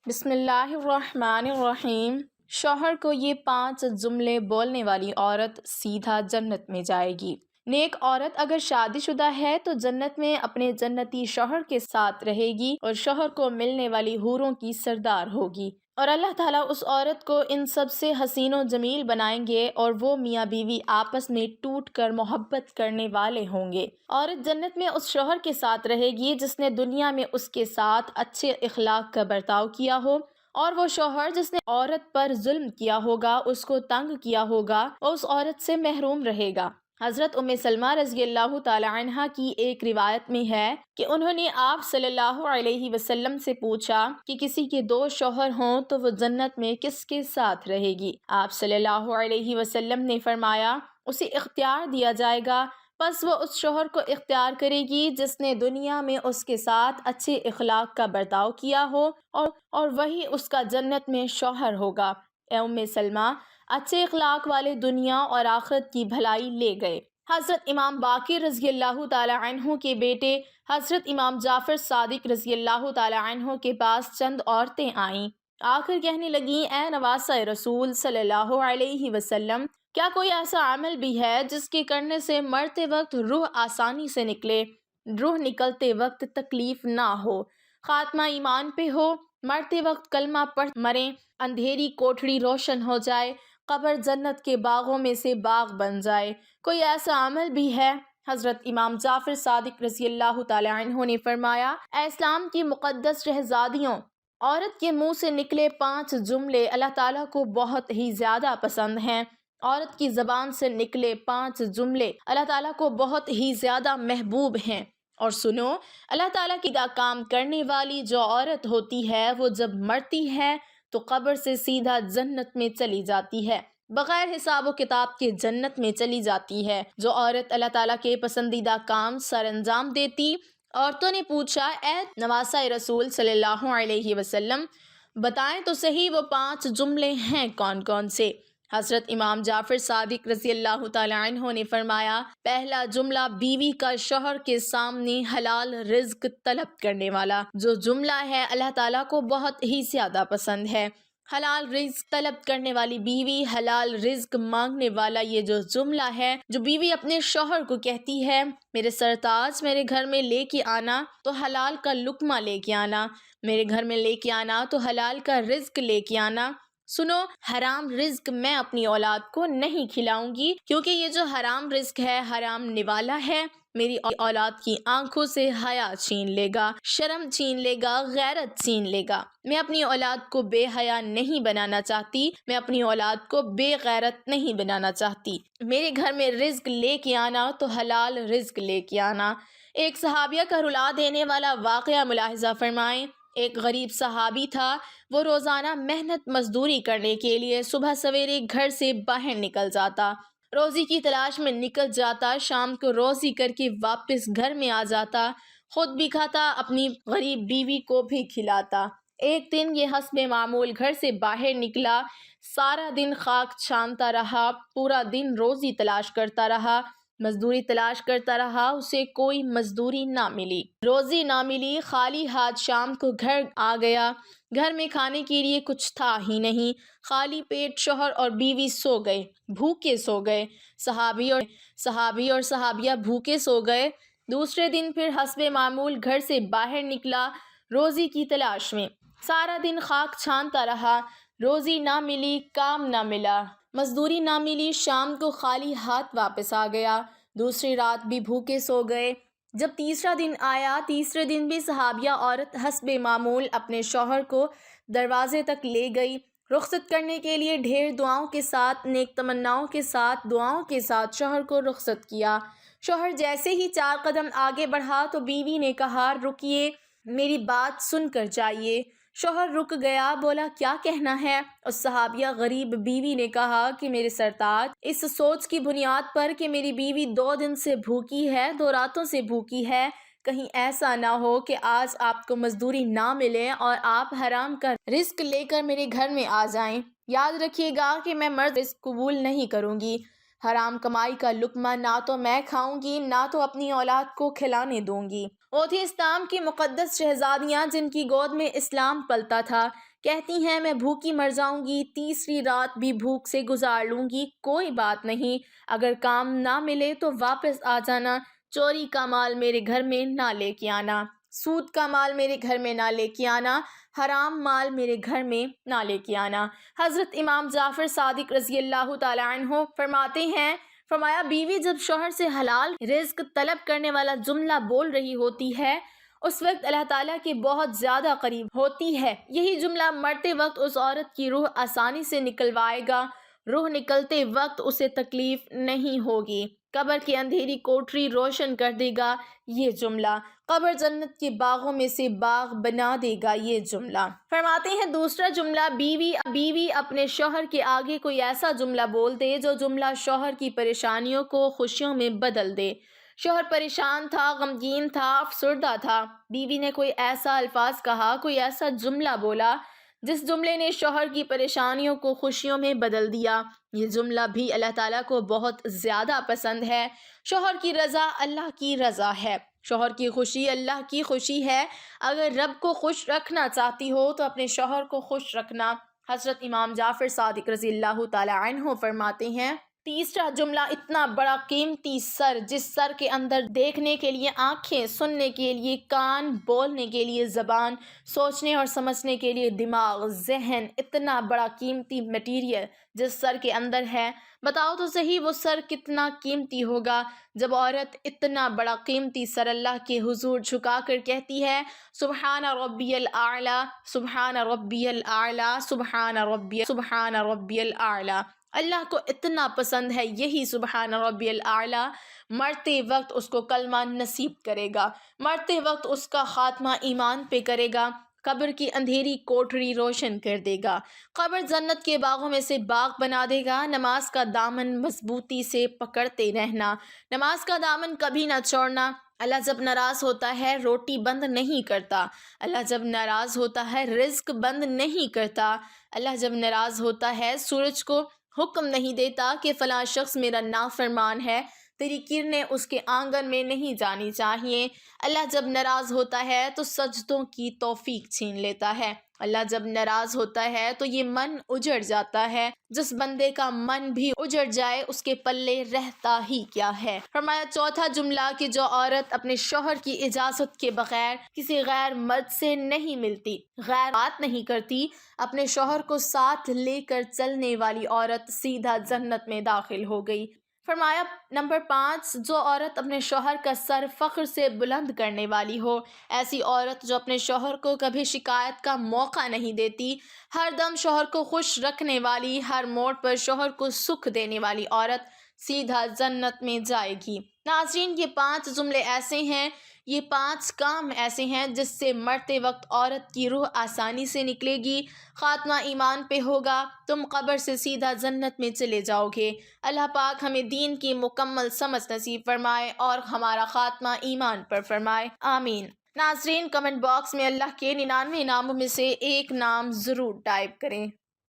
بسم اللہ الرحمن الرحیم۔ شوہر کو یہ 5 جملے بولنے والی عورت سیدھا جنت میں جائے گی۔ نیک عورت اگر شادی شدہ ہے تو جنت میں اپنے جنتی شوہر کے ساتھ رہے گی اور شوہر کو ملنے والی حوروں کی سردار ہوگی، اور اللہ تعالیٰ اس عورت کو ان سب سے حسین و جمیل بنائیں گے اور وہ میاں بیوی آپس میں ٹوٹ کر محبت کرنے والے ہوں گے۔ عورت جنت میں اس شوہر کے ساتھ رہے گی جس نے دنیا میں اس کے ساتھ اچھے اخلاق کا برتاؤ کیا ہو، اور وہ شوہر جس نے عورت پر ظلم کیا ہوگا، اس کو تنگ کیا ہوگا، وہ اس عورت سے محروم رہے گا۔ حضرت ام سلمہ رضی اللہ تعالی عنہا کی ایک روایت میں ہے کہ انہوں نے آپ صلی اللہ علیہ وسلم سے پوچھا کہ کسی کے 2 شوہر ہوں تو وہ جنت میں کس کے ساتھ رہے گی؟ آپ صلی اللہ علیہ وسلم نے فرمایا اسے اختیار دیا جائے گا، پس وہ اس شوہر کو اختیار کرے گی جس نے دنیا میں اس کے ساتھ اچھے اخلاق کا برتاؤ کیا ہو، اور وہی اس کا جنت میں شوہر ہوگا۔ اے ام سلمہ، اچھے اخلاق والے دنیا اور آخرت کی بھلائی لے گئے۔ حضرت امام باقر رضی اللہ تعالی عنہ کے بیٹے حضرت امام جعفر صادق رضی اللہ تعالی عنہ کے پاس چند عورتیں آئیں، آ کر کہنے لگیں، اے نواسہ رسول صلی اللہ علیہ وسلم، کیا کوئی ایسا عمل بھی ہے جس کے کرنے سے مرتے وقت روح آسانی سے نکلے، روح نکلتے وقت تکلیف نہ ہو، خاتمہ ایمان پہ ہو، مرتے وقت کلمہ پڑھ مریں، اندھیری کوٹھڑی روشن ہو جائے، قبر جنت کے باغوں میں سے باغ بن جائے؟ کوئی ایسا عمل بھی ہے؟ حضرت امام جعفر صادق رضی اللہ تعالی عنہ نے فرمایا، اے اسلام کی مقدس شہزادیوں، عورت کے منہ سے نکلے 5 جملے اللہ تعالیٰ کو بہت ہی زیادہ پسند ہیں۔ عورت کی زبان سے نکلے 5 جملے اللہ تعالیٰ کو بہت ہی زیادہ محبوب ہیں۔ اور سنو، اللہ تعالیٰ کی کام کرنے والی جو عورت ہوتی ہے وہ جب مرتی ہے تو قبر سے سیدھا جنت میں چلی جاتی ہے، بغیر حساب و کتاب کے جنت میں چلی جاتی ہے۔ جو عورت اللہ تعالیٰ کے پسندیدہ کام سر انجام دیتی۔ عورتوں نے پوچھا، اے نواسہ رسول صلی اللہ علیہ وسلم، بتائیں تو صحیح وہ 5 جملے ہیں کون کون سے؟ حضرت امام جعفر صادق رضی اللہ تعالی عنہ نے فرمایا، پہلا جملہ بیوی کا شوہر کے سامنے حلال رزق طلب کرنے والا۔ جو جملہ ہے اللہ تعالیٰ کو بہت ہی زیادہ پسند ہے۔ حلال رزق طلب کرنے والی بیوی، حلال رزق مانگنے والا، یہ جو جملہ ہے جو بیوی اپنے شوہر کو کہتی ہے، میرے سرتاج میرے گھر میں لے کے آنا تو حلال کا لقمہ لے کے آنا، میرے گھر میں لے کے آنا تو حلال کا رزق لے کے آنا۔ سنو، حرام رزق میں اپنی اولاد کو نہیں کھلاؤں گی، کیونکہ یہ جو حرام رزق ہے حرام نوالا ہے، میری اولاد کی آنکھوں سے حیا چھین لے گا، شرم چھین لے گا، غیرت چھین لے گا۔ میں اپنی اولاد کو بے حیا نہیں بنانا چاہتی، میں اپنی اولاد کو بے غیرت نہیں بنانا چاہتی۔ میرے گھر میں رزق لے کے آنا تو حلال رزق لے کے آنا۔ ایک صحابیہ کا رلا دینے والا واقعہ ملاحظہ فرمائیں۔ ایک غریب صحابی تھا، وہ روزانہ محنت مزدوری کرنے کے لیے صبح سویرے گھر سے باہر نکل جاتا، روزی کی تلاش میں نکل جاتا، شام کو روزی کر کے واپس گھر میں آ جاتا، خود بھی کھاتا، اپنی غریب بیوی کو بھی کھلاتا۔ ایک دن یہ حسب معمول گھر سے باہر نکلا، سارا دن خاک چھانتا رہا، پورا دن روزی تلاش کرتا رہا، مزدوری تلاش کرتا رہا، اسے کوئی مزدوری نہ ملی، روزی نہ ملی، خالی ہاتھ شام کو گھر آ گیا۔ گھر میں کھانے کے لیے کچھ تھا ہی نہیں، خالی پیٹ شوہر اور بیوی سو گئے، بھوکے سو گئے، صحابی اور صحابیہ بھوکے سو گئے۔ دوسرے دن پھر حسب معمول گھر سے باہر نکلا روزی کی تلاش میں، سارا دن خاک چھانتا رہا، روزی نہ ملی، کام نہ ملا، مزدوری نہ ملی، شام کو خالی ہاتھ واپس آ گیا، دوسری رات بھی بھوکے سو گئے۔ جب تیسرا دن آیا، تیسرے دن بھی صحابیہ عورت حسب معمول اپنے شوہر کو دروازے تک لے گئی، رخصت کرنے کے لیے ڈھیر دعاؤں کے ساتھ، نیک تمناؤں کے ساتھ، دعاؤں کے ساتھ شوہر کو رخصت کیا۔ شوہر جیسے ہی 4 قدم آگے بڑھا تو بیوی نے کہا، رکیے، میری بات سن کر جائیے۔ شوہر رک گیا، بولا، کیا کہنا ہے؟ اس صحابیہ غریب بیوی نے کہا کہ میرے سرتاج، اس سوچ کی بنیاد پر کہ میری بیوی 2 دن سے بھوکی ہے، 2 راتوں سے بھوکی ہے، کہیں ایسا نہ ہو کہ آج آپ کو مزدوری نہ ملے اور آپ حرام کا رزق لے کر میرے گھر میں آ جائیں۔ یاد رکھیے گا کہ میں مرد رزق قبول نہیں کروں گی، حرام کمائی کا لقمہ نہ تو میں کھاؤں گی، نہ تو اپنی اولاد کو کھلانے دوں گی۔ وہ تھی اسلام کی مقدس شہزادیاں جن کی گود میں اسلام پلتا تھا، کہتی ہیں میں بھوکی مر جاؤں گی، تیسری رات بھی بھوک سے گزار لوں گی، کوئی بات نہیں، اگر کام نہ ملے تو واپس آ جانا، چوری کا مال میرے گھر میں نہ لے کے آنا، سود کا مال میرے گھر میں نہ لے کے آنا، حرام مال میرے گھر میں نہ لے کے آنا۔ حضرت امام جعفر صادق رضی اللہ تعالیٰ عنہ فرماتے ہیں، فرمایا بیوی جب شوہر سے حلال رزق طلب کرنے والا جملہ بول رہی ہوتی ہے اس وقت اللہ تعالیٰ کے بہت زیادہ قریب ہوتی ہے۔ یہی جملہ مرتے وقت اس عورت کی روح آسانی سے نکلوائے گا، روح نکلتے وقت اسے تکلیف نہیں ہوگی، قبر کی اندھیری کوٹری روشن کر دے گا یہ جملہ، قبر جنت کے باغوں میں سے باغ بنا دے گا یہ جملہ۔ فرماتے ہیں دوسرا جملہ، بیوی اپنے شوہر کے آگے کوئی ایسا جملہ بول دے جو جملہ شوہر کی پریشانیوں کو خوشیوں میں بدل دے۔ شوہر پریشان تھا، غمگین تھا، افسردہ تھا، بیوی نے کوئی ایسا الفاظ کہا، کوئی ایسا جملہ بولا جس جملے نے شوہر کی پریشانیوں کو خوشیوں میں بدل دیا، یہ جملہ بھی اللہ تعالیٰ کو بہت زیادہ پسند ہے۔ شوہر کی رضا اللہ کی رضا ہے، شوہر کی خوشی اللہ کی خوشی ہے۔ اگر رب کو خوش رکھنا چاہتی ہو تو اپنے شوہر کو خوش رکھنا۔ حضرت امام جعفر صادق رضی اللہ تعالیٰ عنہ فرماتے ہیں، تیسرا جملہ، اتنا بڑا قیمتی سر، جس سر کے اندر دیکھنے کے لیے آنکھیں، سننے کے لیے کان، بولنے کے لیے زبان، سوچنے اور سمجھنے کے لیے دماغ، ذہن، اتنا بڑا قیمتی مٹیریل جس سر کے اندر ہے، بتاؤ تو صحیح وہ سر کتنا قیمتی ہوگا جب عورت اتنا بڑا قیمتی سر اللہ کے حضور جھکا کر کہتی ہے سبحان ربی الاعلی، سبحان ربی الاعلی، سبحان ربی الاعلی۔ اللہ کو اتنا پسند ہے یہی سبحان ربی الاعلی، مرتے وقت اس کو کلمہ نصیب کرے گا، مرتے وقت اس کا خاتمہ ایمان پہ کرے گا، قبر کی اندھیری کوٹری روشن کر دے گا، قبر جنت کے باغوں میں سے باغ بنا دے گا۔ نماز کا دامن مضبوطی سے پکڑتے رہنا، نماز کا دامن کبھی نہ چھوڑنا۔ اللہ جب ناراض ہوتا ہے روٹی بند نہیں کرتا، اللہ جب ناراض ہوتا ہے رزق بند نہیں کرتا، اللہ جب ناراض ہوتا ہے سورج کو حکم نہیں دیتا کہ فلاں شخص میرا نافرمان ہے، تیری کرنیں اس کے آنگن میں نہیں جانی چاہیے۔ اللہ جب ناراض ہوتا ہے تو سجدوں کی توفیق چھین لیتا ہے، اللہ جب ناراض ہوتا ہے تو یہ من اجڑ جاتا ہے، جس بندے کا من بھی اجڑ جائے اس کے پلے رہتا ہی کیا ہے۔ فرمایا چوتھا جملہ کہ جو عورت اپنے شوہر کی اجازت کے بغیر کسی غیر مرد سے نہیں ملتی، غیر بات نہیں کرتی، اپنے شوہر کو ساتھ لے کر چلنے والی عورت سیدھا جنت میں داخل ہو گئی۔ فرمایا نمبر 5، جو عورت اپنے شوہر کا سر فخر سے بلند کرنے والی ہو، ایسی عورت جو اپنے شوہر کو کبھی شکایت کا موقع نہیں دیتی، ہر دم شوہر کو خوش رکھنے والی، ہر موڑ پر شوہر کو سکھ دینے والی عورت سیدھا جنت میں جائے گی۔ ناظرین، یہ 5 جملے ایسے ہیں، یہ 5 کام ایسے ہیں جس سے مرتے وقت عورت کی روح آسانی سے نکلے گی، خاتمہ ایمان پہ ہوگا، تم قبر سے سیدھا جنت میں چلے جاؤ گے۔ اللہ پاک ہمیں دین کی مکمل سمجھ نصیب فرمائے اور ہمارا خاتمہ ایمان پر فرمائے، آمین۔ ناظرین، کمنٹ باکس میں اللہ کے 99 ناموں میں سے ایک نام ضرور ٹائپ کریں۔